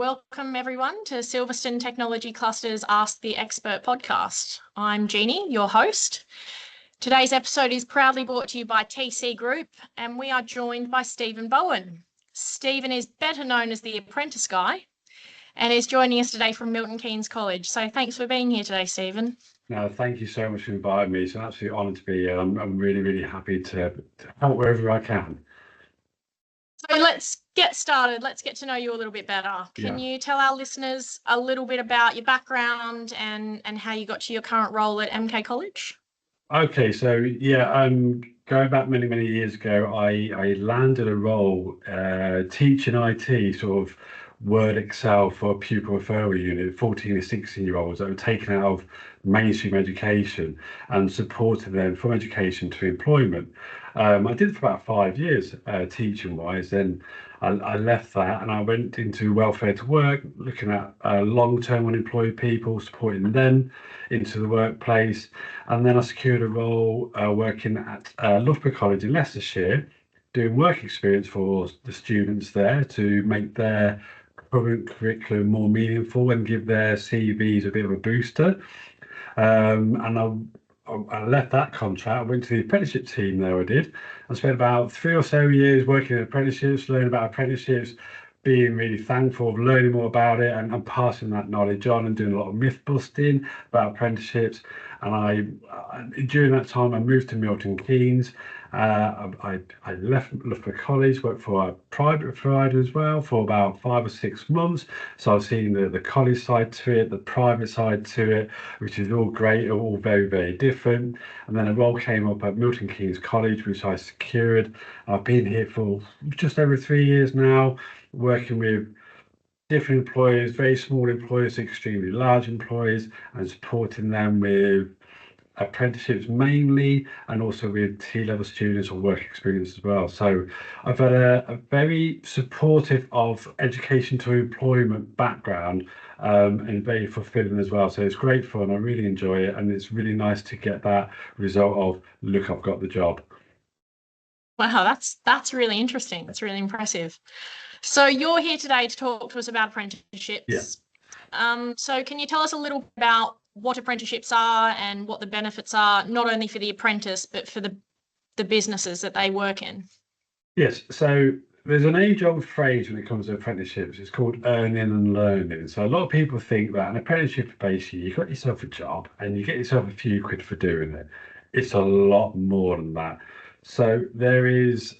welcome everyone to Silverstone Technology Cluster's Ask the Expert podcast. I'm Jeannie, your host. Today's episode is proudly brought to you by TC Group, and we are joined by Stephen Bowen. Stephen is better known as the Apprentice Guy and is joining us today from Milton Keynes College. So thanks for being here today, Stephen. No, thank you so much for inviting me. It's an absolute honour to be here. I'm really, really happy to help wherever I can. So let's get started. Let's get to know you a little bit better. Can you tell our listeners a little bit about your background and how you got to your current role at MK College? Okay, so going back many, many years ago, I landed a role teaching IT, sort of Word, Excel for a pupil referral unit, 14 and 16-year-olds that were taken out of mainstream education and supported them from education to employment. I did it for about 5 years teaching wise. Then I left that and I went into welfare to work, looking at long-term unemployed people, supporting them into the workplace. And then I secured a role working at Loughborough College in Leicestershire, doing work experience for the students there to make their current curriculum more meaningful and give their CVs a bit of a booster. And I left that contract, I went to the apprenticeship team there. I spent about 3 or so years working in apprenticeships, learning about apprenticeships, being really thankful of learning more about it and passing that knowledge on and doing a lot of myth busting about apprenticeships. And during that time, I moved to Milton Keynes. I left Loughborough College, worked for a private provider as well for about 5 or 6 months. So I've seen the college side to it, the private side to it, which is all great, all very, very different. And then a role came up at Milton Keynes College, which I secured. I've been here for just over 3 years now, working with different employers, very small employers, extremely large employers, and supporting them with apprenticeships mainly, and also with T-level students or work experience as well. So I've had a very supportive of education to employment background, and very fulfilling as well. So it's great fun. I really enjoy it, and it's really nice to get that result of, look, I've got the job. Wow, that's really interesting. That's really impressive. So you're here today to talk to us about apprenticeships. Yeah. So can you tell us a little about what apprenticeships are and what the benefits are, not only for the apprentice, but for the businesses that they work in? Yes, so there's an age-old phrase when it comes to apprenticeships. It's called earning and learning. So a lot of people think that an apprenticeship, basically, you got yourself a job and you get yourself a few quid for doing it. It's a lot more than that. So there is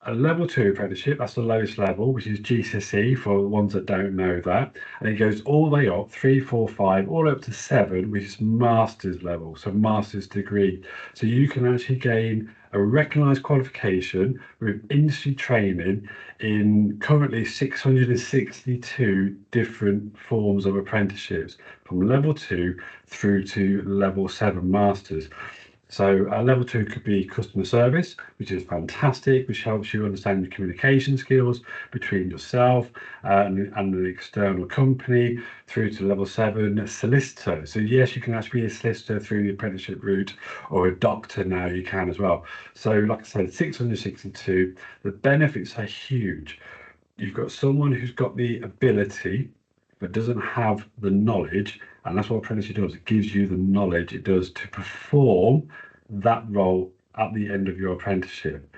a level 2 apprenticeship, that's the lowest level, which is GCSE for the ones that don't know that. And it goes all the way up, 3, 4, 5, all up to 7, which is master's level, so master's degree. So you can actually gain a recognised qualification with industry training in currently 662 different forms of apprenticeships, from level 2 through to level 7 masters. So level 2 could be customer service, which is fantastic, which helps you understand your communication skills between yourself and an external company, through to level 7 solicitor. So yes, you can actually be a solicitor through the apprenticeship route, or a doctor now you can as well. So like I said, 662, the benefits are huge. You've got someone who's got the ability but doesn't have the knowledge, and that's what apprenticeship does. It gives you the knowledge it does to perform that role at the end of your apprenticeship.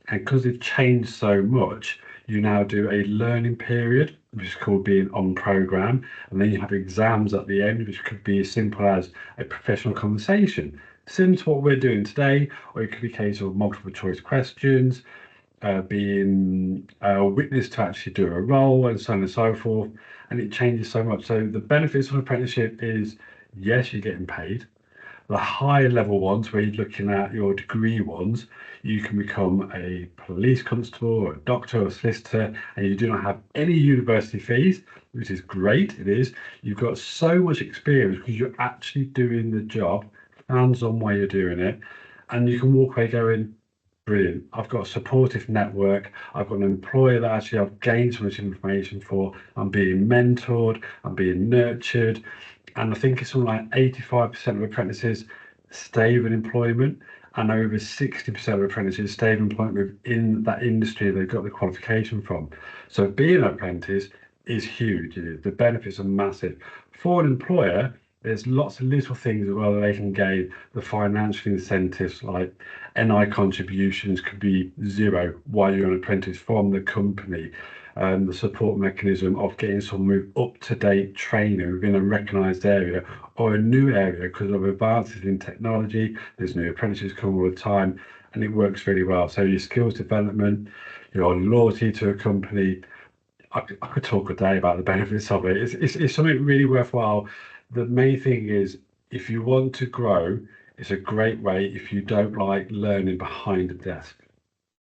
And because they've changed so much, you now do a learning period, which is called being on program, and then you have exams at the end, which could be as simple as a professional conversation, similar to what we're doing today, or it could be a case of multiple choice questions, being a witness to actually do a role, and so on and so forth. And it changes so much. So the benefits of an apprenticeship is, yes, you're getting paid. The higher level ones, where you're looking at your degree ones, you can become a police constable or a doctor or a solicitor, and you do not have any university fees, which is great. It is. You've got so much experience because you're actually doing the job, hands-on while you're doing it, and you can walk away going, brilliant. I've got a supportive network. I've got an employer that actually I've gained so much information for. I'm being mentored. I'm being nurtured. And I think it's something like 85% of apprentices stay with employment, and over 60% of apprentices stay with employment within that industry they've got the qualification from. So being an apprentice is huge. The benefits are massive. For an employer, there's lots of little things as well that they can gain. The financial incentives like NI contributions could be zero while you're an apprentice from the company. The support mechanism of getting someone with up-to-date training within a recognised area or a new area because of advances in technology. There's new apprentices come all the time, and it works really well. So your skills development, your loyalty to a company. I could talk a day about the benefits of it. It's something really worthwhile. The main thing is, if you want to grow, it's a great way if you don't like learning behind a desk.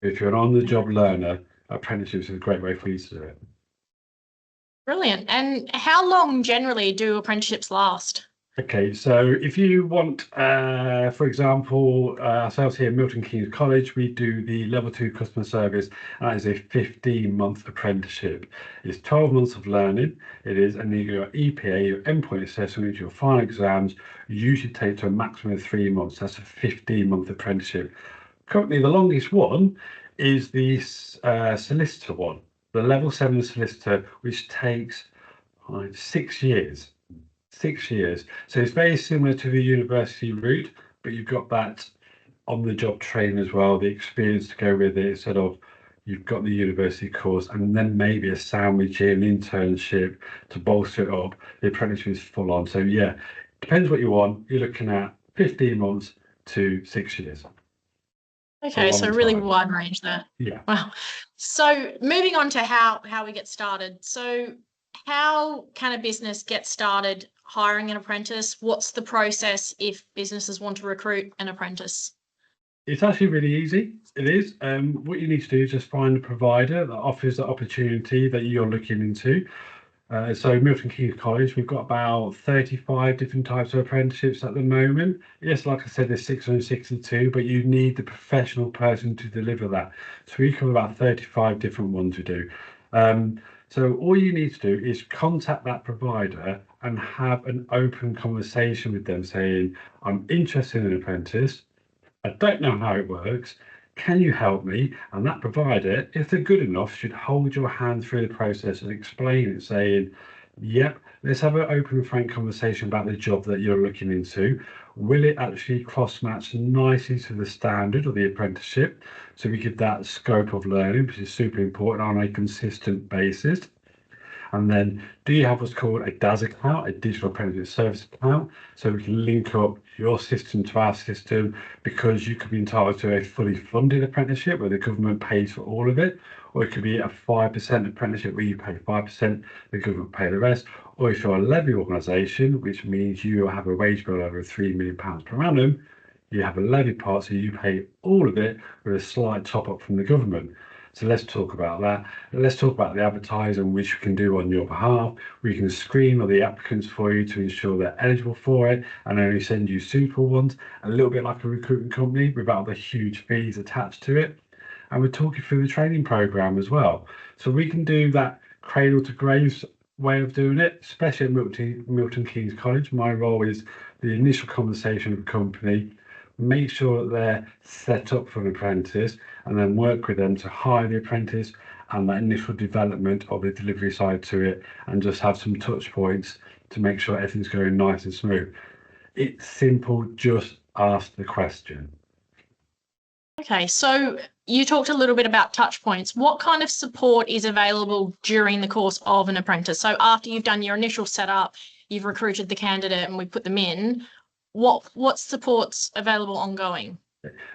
If you're an on-the-job learner, apprenticeships is a great way for you to do it. Brilliant. And how long generally do apprenticeships last? Okay, so if you want, for example, ourselves here at Milton Keynes College, we do the level 2 customer service, and that is a 15-month apprenticeship. It's 12 months of learning, it is, and your EPA, your endpoint assessment, your final exams, usually take to a maximum of 3 months. That's a 15-month apprenticeship. Currently, the longest one is the solicitor one, the level 7 solicitor, which takes 6 years. 6 years. So it's very similar to the university route, but you've got that on-the-job training as well, the experience to go with it, instead of you've got the university course and then maybe a sandwich in internship to bolster it up. The apprenticeship is full on. So yeah, depends what you want. You're looking at 15 months to 6 years. Okay, so really time. wide range there. Yeah. Wow. So moving on to how we get started. So how can a business get started hiring an apprentice? What's the process if businesses want to recruit an apprentice? It's actually really easy. It is. What you need to do is just find a provider that offers the opportunity that you're looking into. So Milton Keynes College, we've got about 35 different types of apprenticeships at the moment. Yes, like I said, there's 662, but you need the professional person to deliver that. So we cover about 35 different ones we do. So all you need to do is contact that provider and have an open conversation with them saying, I'm interested in an apprentice. I don't know how it works. Can you help me? And that provider, if they're good enough, should hold your hand through the process and explain it, saying, yep, let's have an open and frank conversation about the job that you're looking into. Will it actually cross-match nicely to the standard of the apprenticeship? So we give that scope of learning, which is super important on a consistent basis. And then, do you have what's called a DAS account, a digital apprenticeship service account? So we can link up your system to our system, because you could be entitled to a fully funded apprenticeship where the government pays for all of it, or it could be a 5% apprenticeship where you pay 5%, the government pay the rest, or if you're a levy organisation, which means you have a wage bill over £3 million per annum, you have a levy part, so you pay all of it with a slight top up from the government. So let's talk about that. Let's talk about the advertising, which we can do on your behalf. We can screen all the applicants for you to ensure they're eligible for it, and only send you suitable ones, a little bit like a recruitment company without the huge fees attached to it. And we're talking through the training program as well. So we can do that cradle to grave way of doing it, especially at Milton Keynes College. My role is the initial conversation with the company, make sure that they're set up for an apprentice, and then work with them to hire the apprentice and that initial development of the delivery side to it, and just have some touch points to make sure everything's going nice and smooth. It's simple, just ask the question. Okay, so you talked a little bit about touch points. What kind of support is available during the course of an apprentice? So after you've done your initial setup, you've recruited the candidate and we put them in, what support's available ongoing?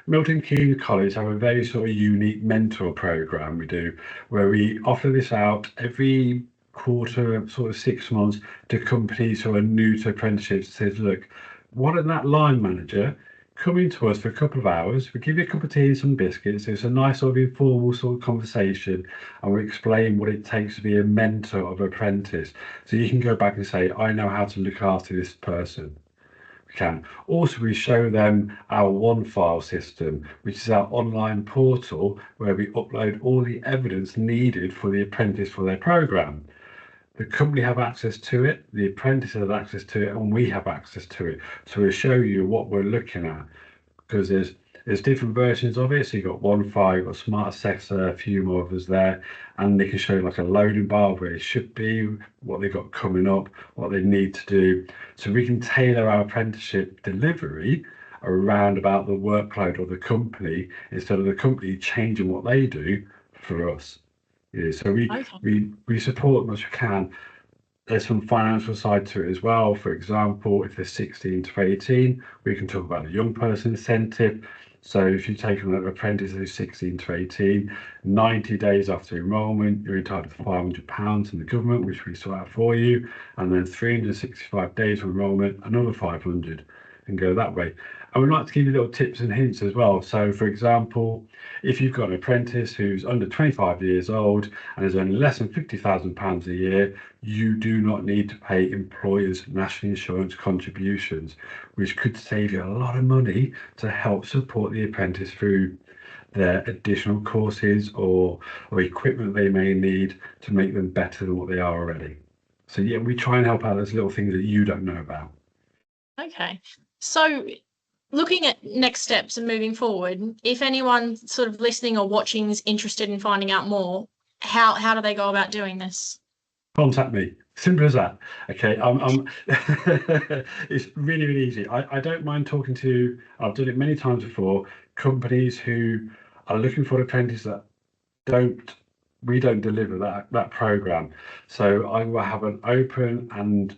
Milton Keynes College have a very sort of unique mentor program we do, where we offer this out every quarter, sort of 6 months, to companies who are new to apprenticeships. It says, look, why don't that line manager come into us for a couple of hours, we give you a cup of tea and some biscuits, it's a nice sort of informal sort of conversation, and we explain what it takes to be a mentor of an apprentice. So you can go back and say, I know how to look after this person. Can. Also, we show them our one file system, which is our online portal where we upload all the evidence needed for the apprentice for their program. The company have access to it, the apprentice has access to it, and we have access to it. So we'll show you what we're looking at, because there's There's different versions of it. So you've got 1.5, you've got Smart Assessor, a few more of us there, and they can show you like a loading bar where it should be, what they've got coming up, what they need to do. So we can tailor our apprenticeship delivery around about the workload of the company instead of the company changing what they do for us. Yeah, so we support as much as we can. There's some financial side to it as well. For example, if they're 16 to 18, we can talk about the young person incentive. So if you take on an apprentice who's 16 to 18, 90 days after enrolment, you're entitled to £500 from the government, which we sort out for you. And then 365 days of enrolment, another 500, and go that way. And we'd like to give you little tips and hints as well. So for example, if you've got an apprentice who's under 25 years old and is earning less than £50,000 a year, you do not need to pay employers' national insurance contributions, which could save you a lot of money to help support the apprentice through their additional courses or equipment they may need to make them better than what they are already. So yeah, we try and help out those little things that you don't know about. Okay. So looking at next steps and moving forward, if anyone sort of listening or watching is interested in finding out more, how do they go about doing this? Contact me. Simple as that. Okay. It's really, really easy. I don't mind talking to, I've done it many times before, companies who are looking for apprentices that we don't deliver that program. So I will have an open and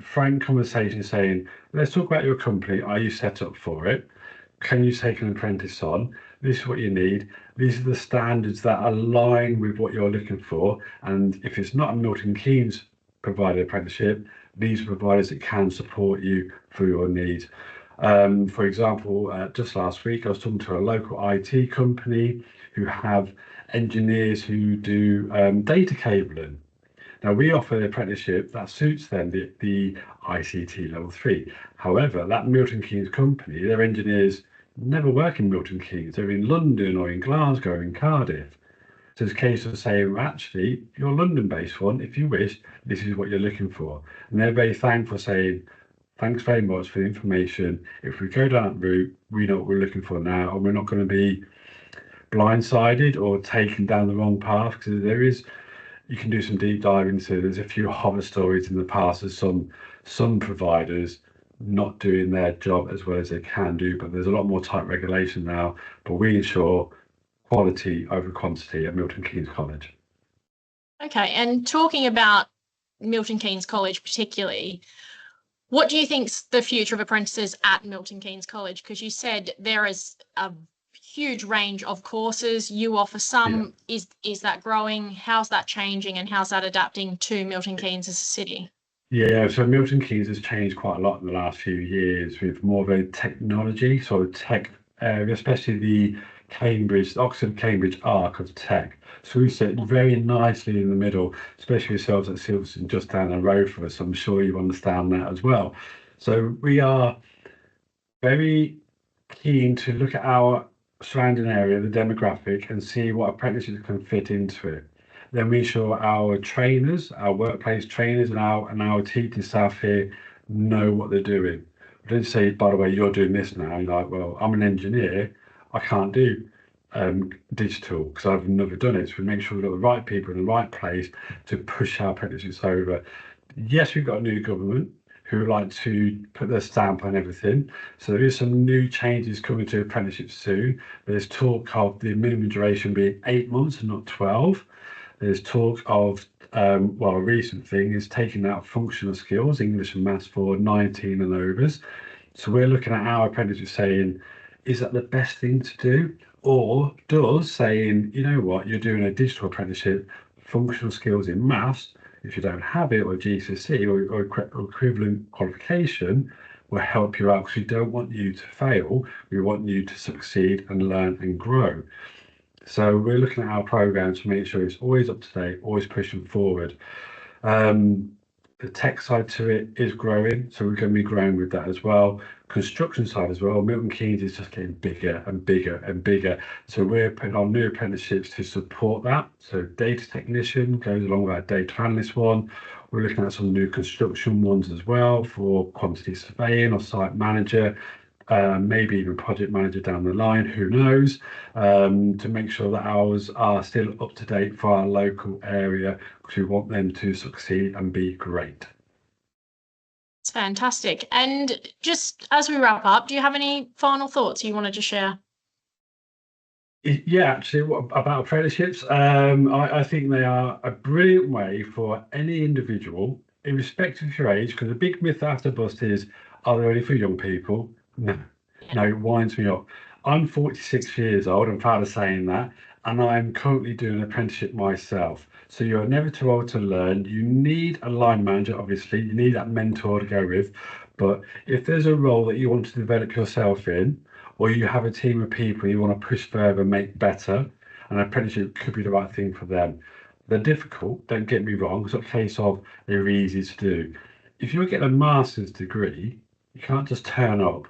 frank conversation saying, let's talk about your company. Are you set up for it? Can you take an apprentice on? This is what you need. These are the standards that align with what you're looking for. And if it's not a Milton Keynes provided apprenticeship, these are providers that can support you for your needs. For example, just last week, I was talking to a local IT company who have engineers who do data cabling. Now, we offer the apprenticeship that suits them, the ICT level 3. However, that Milton Keynes company, their engineers never work in Milton Keynes. They're in London or in Glasgow or in Cardiff. So it's a case of saying, well, actually, you're a London-based one. If you wish, this is what you're looking for. And they're very thankful, saying, thanks very much for the information. If we go down that route, we know what we're looking for now, and we're not going to be blindsided or taken down the wrong path, because you can do some deep dive into. There's a few horror stories in the past of some providers not doing their job as well as they can do, but there's a lot more tight regulation now. But we ensure quality over quantity at Milton Keynes College. Okay, and talking about Milton Keynes College particularly, what do you think's the future of apprentices at Milton Keynes College? Because you said there is a huge range of courses. You offer some. Yeah. Is that growing? How's that changing, and how's that adapting to Milton Keynes as a city? Yeah, so Milton Keynes has changed quite a lot in the last few years with more of a technology, sort of tech area, especially the Oxford Cambridge arc of tech. So we sit very nicely in the middle, especially yourselves at Silverstone just down the road for us. I'm sure you understand that as well. So we are very keen to look at our surrounding area, the demographic, and see what apprentices can fit into it. Then we ensure our trainers, our workplace trainers, and our teaching staff here know what they're doing. We don't say, by the way, you're doing this now. You're like, well, I'm an engineer. I can't do digital because I've never done it. So we make sure we've got the right people in the right place to push our apprentices over. Yes, we've got a new government who like to put their stamp on everything. So there is some new changes coming to apprenticeships soon. There's talk of the minimum duration being 8 months and not 12. There's talk of, a recent thing is taking out functional skills, English and maths for 19 and overs. So we're looking at our apprentices saying, is that the best thing to do? Or does saying, you know what, you're doing a digital apprenticeship, functional skills in maths, if you don't have it, or GCSE or equivalent qualification, will help you out, because we don't want you to fail. We want you to succeed and learn and grow. So we're looking at our program to make sure it's always up to date, always pushing forward. The tech side to it is growing, so we're going to be growing with that as well. Construction side as well, Milton Keynes is just getting bigger and bigger and bigger. So we're putting on new apprenticeships to support that. So data technician goes along with our data analyst one. We're looking at some new construction ones as well for quantity surveying or site manager. maybe even project manager down the line, who knows, to make sure that ours are still up to date for our local area, because we want them to succeed and be great. It's fantastic. And just as we wrap up, do you have any final thoughts you wanted to share? Yeah, actually, what about apprenticeships? I think they are a brilliant way for any individual, irrespective of your age, because the big myth after bust is, are they only for young people? No, no, it winds me up. I'm 46 years old, I'm proud of saying that, and I'm currently doing an apprenticeship myself. So you're never too old to learn. You need a line manager, obviously, you need that mentor to go with. But if there's a role that you want to develop yourself in, or you have a team of people you want to push further, make better, an apprenticeship could be the right thing for them. They're difficult, don't get me wrong, it's not a case of they're easy to do. If you're getting a master's degree, you can't just turn up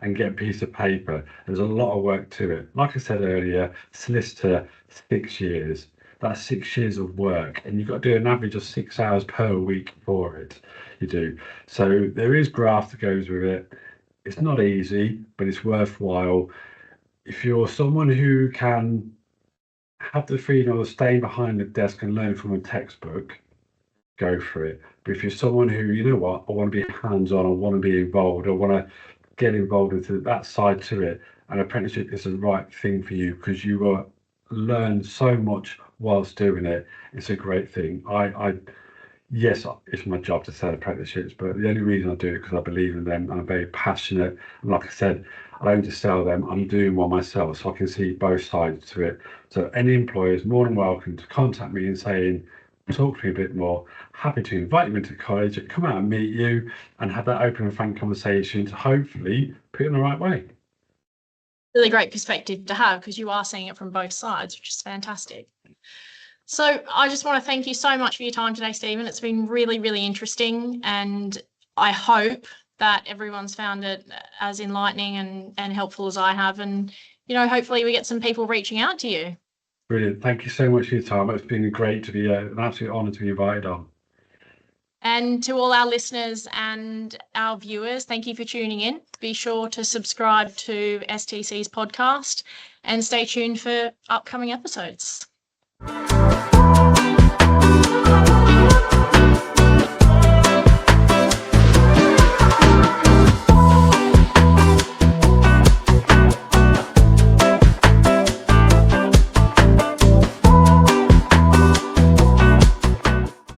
and get a piece of paper. There's a lot of work to it. Like I said earlier, solicitor, 6 years. That's 6 years of work, and you've got to do an average of 6 hours per week for it. You do. So there is graft that goes with it. It's not easy, but it's worthwhile. If you're someone who can have the freedom of staying behind the desk and learn from a textbook, go for it. But if you're someone who, you know what, I want to be hands-on, I want to be involved, I want to get involved into that side to it, an apprenticeship is the right thing for you, because you will learn so much whilst doing it. It's a great thing. Yes, it's my job to sell apprenticeships, but the only reason I do it is because I believe in them. I'm very passionate. And like I said, I don't just sell them, I'm doing one myself, so I can see both sides to it. So any employer is more than welcome to contact me and saying, talk to me a bit more. Happy to invite you into college, come out and meet you and have that open and frank conversation to hopefully put it in the right way. Really great perspective to have, because you are seeing it from both sides, which is fantastic. So I just want to thank you so much for your time today, Stephen. It's been really, really interesting, and I hope that everyone's found it as enlightening and helpful as I have. And, you know, hopefully we get some people reaching out to you. Brilliant. Thank you so much for your time. It's been great to be an absolute honour to be invited on. And to all our listeners and our viewers, thank you for tuning in. Be sure to subscribe to STC's podcast and stay tuned for upcoming episodes.